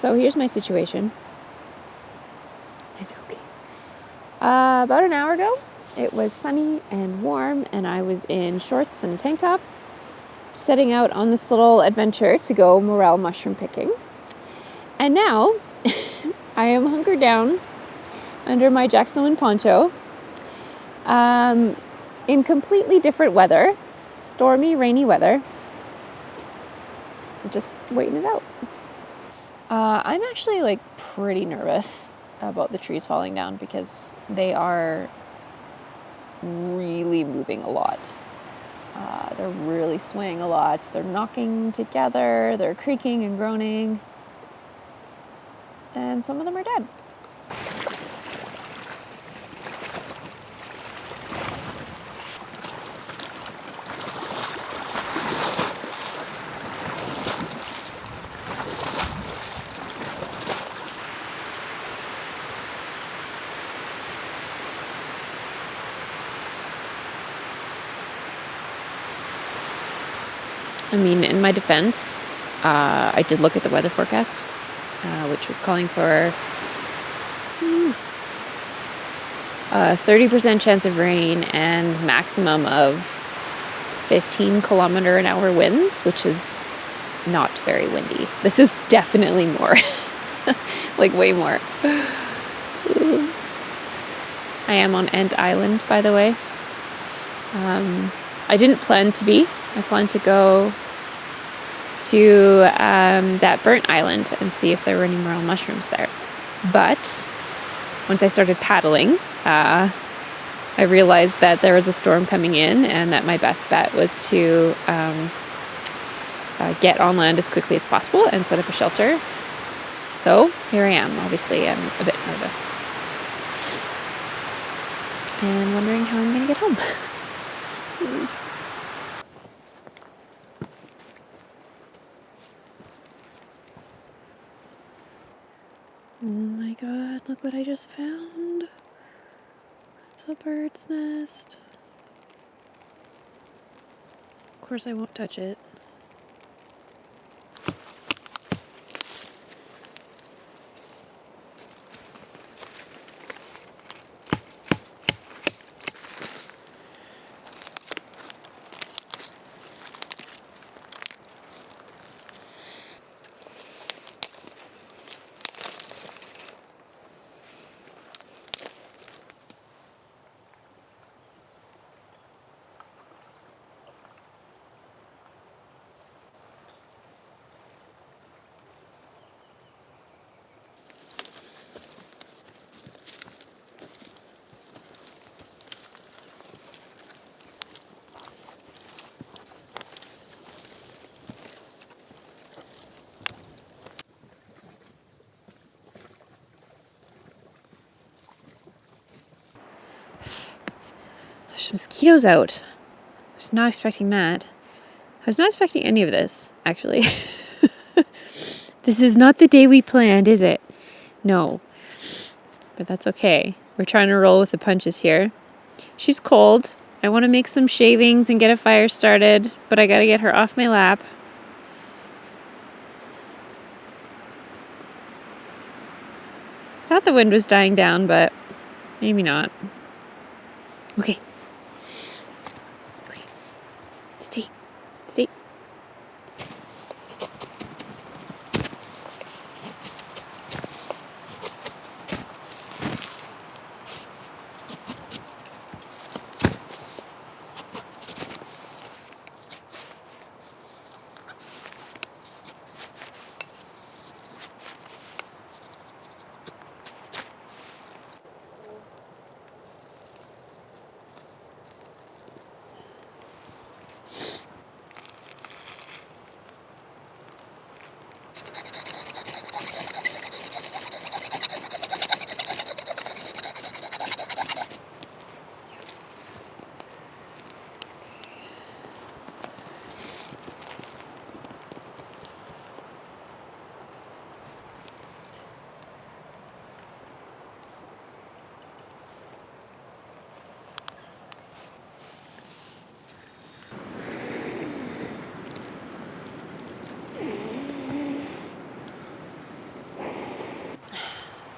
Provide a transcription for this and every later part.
So here's my situation. It's okay. About an hour ago, it was sunny and warm, and I was in shorts and a tank top, setting out on this little adventure to go morel mushroom picking. And now, I am hunkered down under my Stillman poncho, in completely different weather, stormy, rainy weather. I'm just waiting it out. I'm actually pretty nervous about the trees falling down because they are really moving a lot. They're really swaying a lot. They're knocking together, they're creaking and groaning, and some of them are dead. I mean, in my defense, I did look at the weather forecast, which was calling for a 30% chance of rain and maximum of 15 kilometer an hour winds, which is not very windy. This is definitely more, way more. I am on Ent Island, by the way. I didn't plan to be. I planned to go to that burnt island and see if there were any morel mushrooms there. But once I started paddling, I realized that there was a storm coming in and that my best bet was to get on land as quickly as possible and set up a shelter. So here I am. Obviously, I'm a bit nervous and wondering how I'm going to get home. Oh my god, look what I just found. It's a bird's nest. Of course I won't touch it. There's mosquitoes out. I was not expecting that. I was not expecting any of this, actually. This is not the day we planned, is it? No. But that's okay. We're trying to roll with the punches here. She's cold. I want to make some shavings and get a fire started, but I gotta get her off my lap. I thought the wind was dying down, but maybe not. Okay. Stay.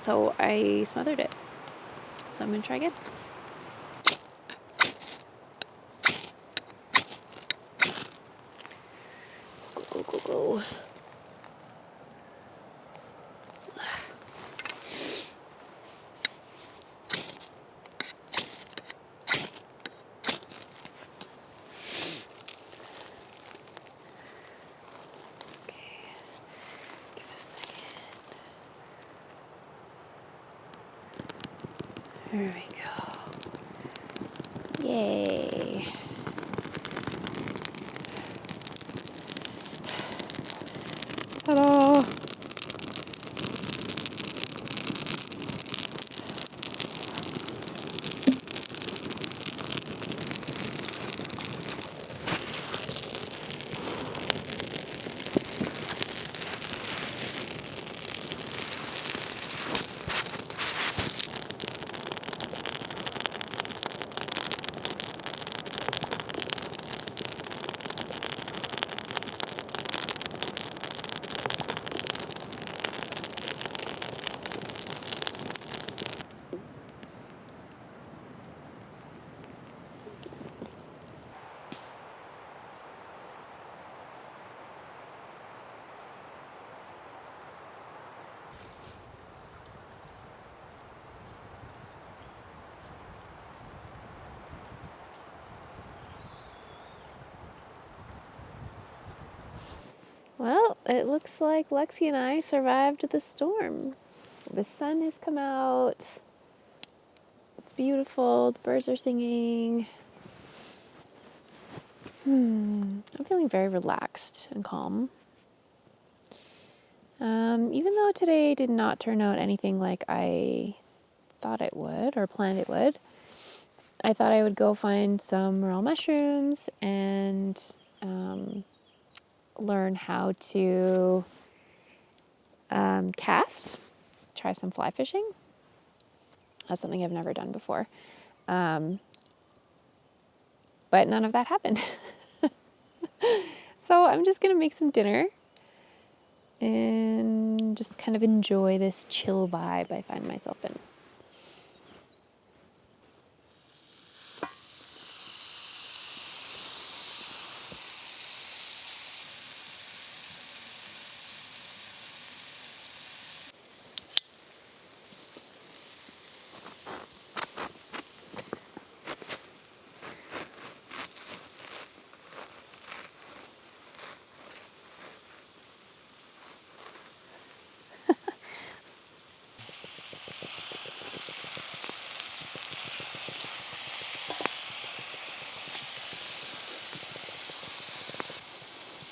so I smothered it. So I'm going to try again. Go, go, go, go. There we go. Yay. Ta-da! Well, it looks like Lexi and I survived the storm. The sun has come out. It's beautiful. The birds are singing. I'm feeling very relaxed and calm. Even though today did not turn out anything like I thought it would or planned it would, I thought I would go find some raw mushrooms and learn how to cast, try some fly fishing. That's something I've never done before. But none of that happened. So I'm just going to make some dinner and just kind of enjoy this chill vibe I find myself in.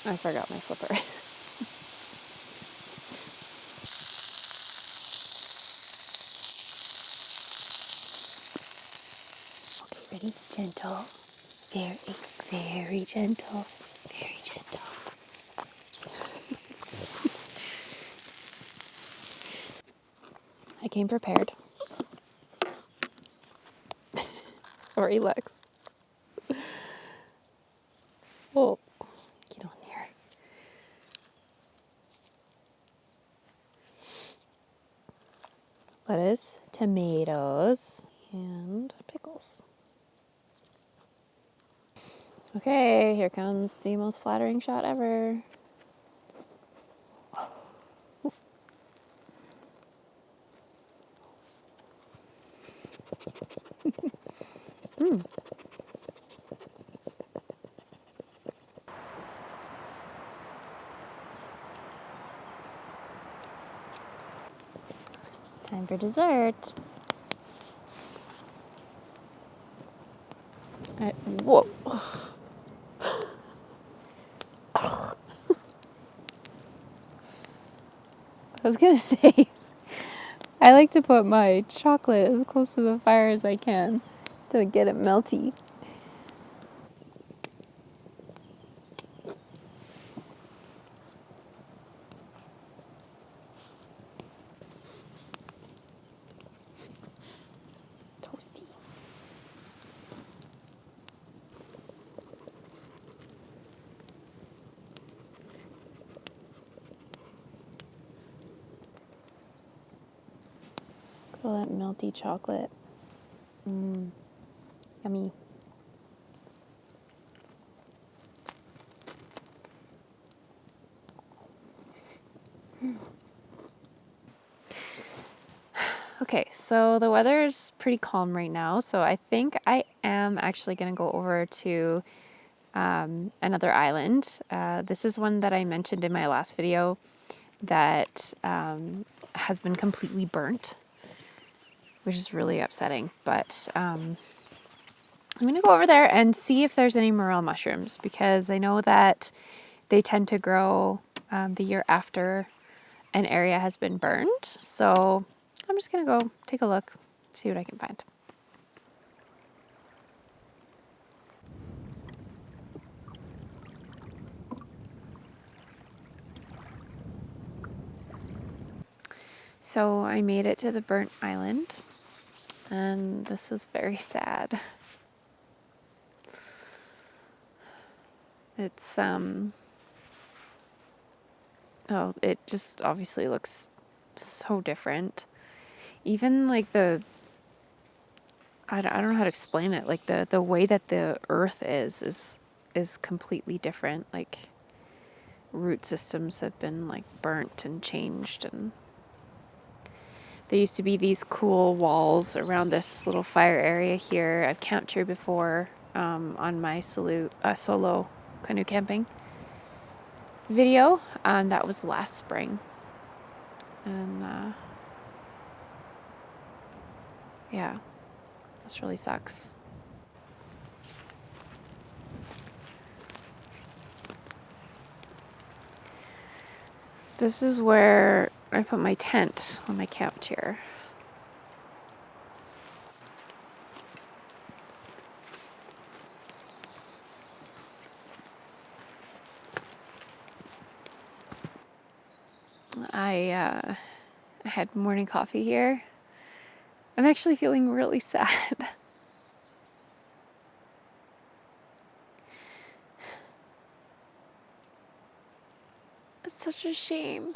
I forgot my flipper. Okay, ready? Gentle. Very, very gentle. Very gentle. I came prepared. Sorry, Lex. Oh, get on there. Lettuce, tomatoes, and pickles. Okay, here comes the most flattering shot ever. Time for dessert. Whoa. I was gonna say, I like to put my chocolate as close to the fire as I can to get it melty. Toasty. Feel that melty chocolate. Yummy. Okay, so the weather is pretty calm right now, so I think I am actually going to go over to another island. This is one that I mentioned in my last video that has been completely burnt, which is really upsetting, but I'm going to go over there and see if there's any morel mushrooms, because I know that they tend to grow the year after an area has been burned. So I'm just going to go take a look, see what I can find. So I made it to the burnt island, and this is very sad. It's it just obviously looks so different. Even like I don't know how to explain it. Like the way that the earth is completely different. Like root systems have been like burnt and changed, and there used to be these cool walls around this little fire area here. I've camped here before on my solo canoe camping video. That was last spring, and yeah, this really sucks. This is where I put my tent when I camped here. I had morning coffee here. I'm actually feeling really sad. It's such a shame.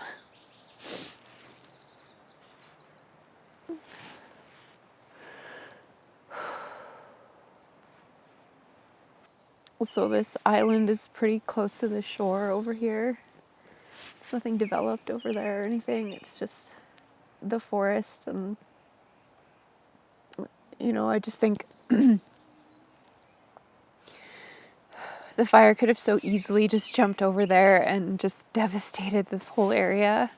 So this island is pretty close to the shore over here. There's nothing developed over there or anything. It's just the forest, and I just think the fire could have so easily just jumped over there and just devastated this whole area.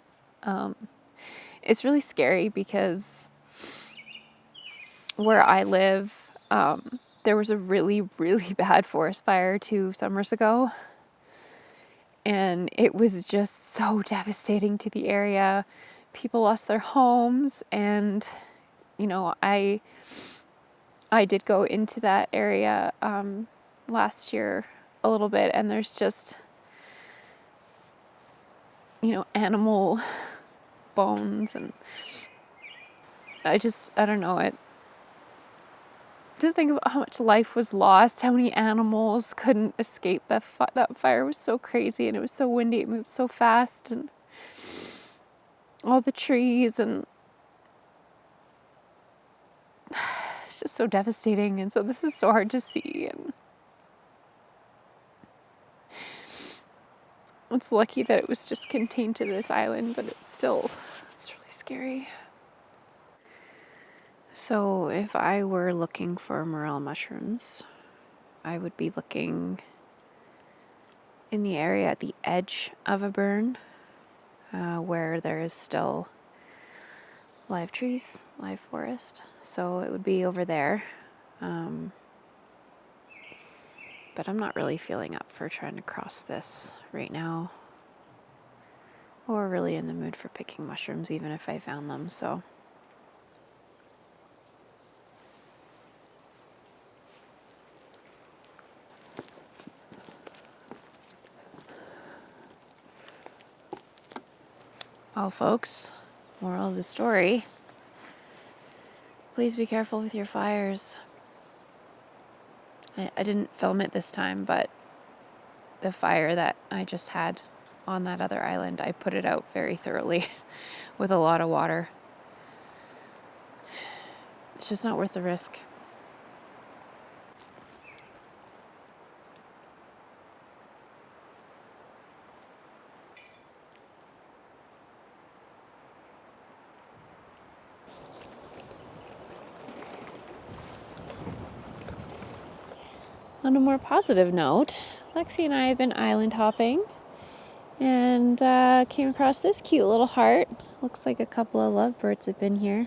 It's really scary because where I live, there was a really, really bad forest fire 2 summers ago. And it was just so devastating to the area. People lost their homes, and I did go into that area last year a little bit, and there's just animal bones, and I don't know it. To think about how much life was lost, how many animals couldn't escape that fire was so crazy, and it was so windy, it moved so fast, and all the trees, and it's just so devastating. And so this is so hard to see, and it's lucky that it was just contained to this island, but it's really scary. So if I were looking for morel mushrooms, I would be looking in the area at the edge of a burn, where there is still live trees, live forest. So it would be over there. But I'm not really feeling up for trying to cross this right now, or really in the mood for picking mushrooms, even if I found them. So well, folks, moral of the story, please be careful with your fires. I didn't film it this time, but the fire that I just had on that other island, I put it out very thoroughly with a lot of water. It's just not worth the risk. On a more positive note, Lexi and I have been island hopping and came across this cute little heart. Looks like a couple of lovebirds have been here.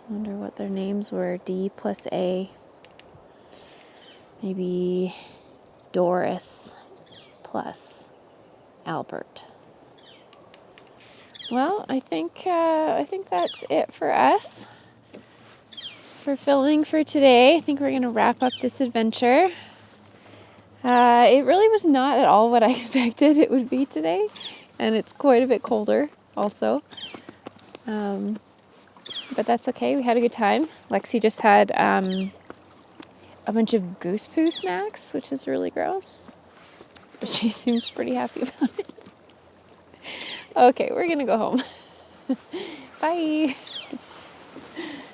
I wonder what their names were. D plus A. Maybe Doris plus Albert. Well, I think that's it for us for filming for today. I think we're going to wrap up this adventure. It really was not at all what I expected it would be today, and it's quite a bit colder also. But that's okay. We had a good time. Lexi just had a bunch of goose poo snacks, which is really gross, but she seems pretty happy about it. Okay, we're gonna go home. Bye.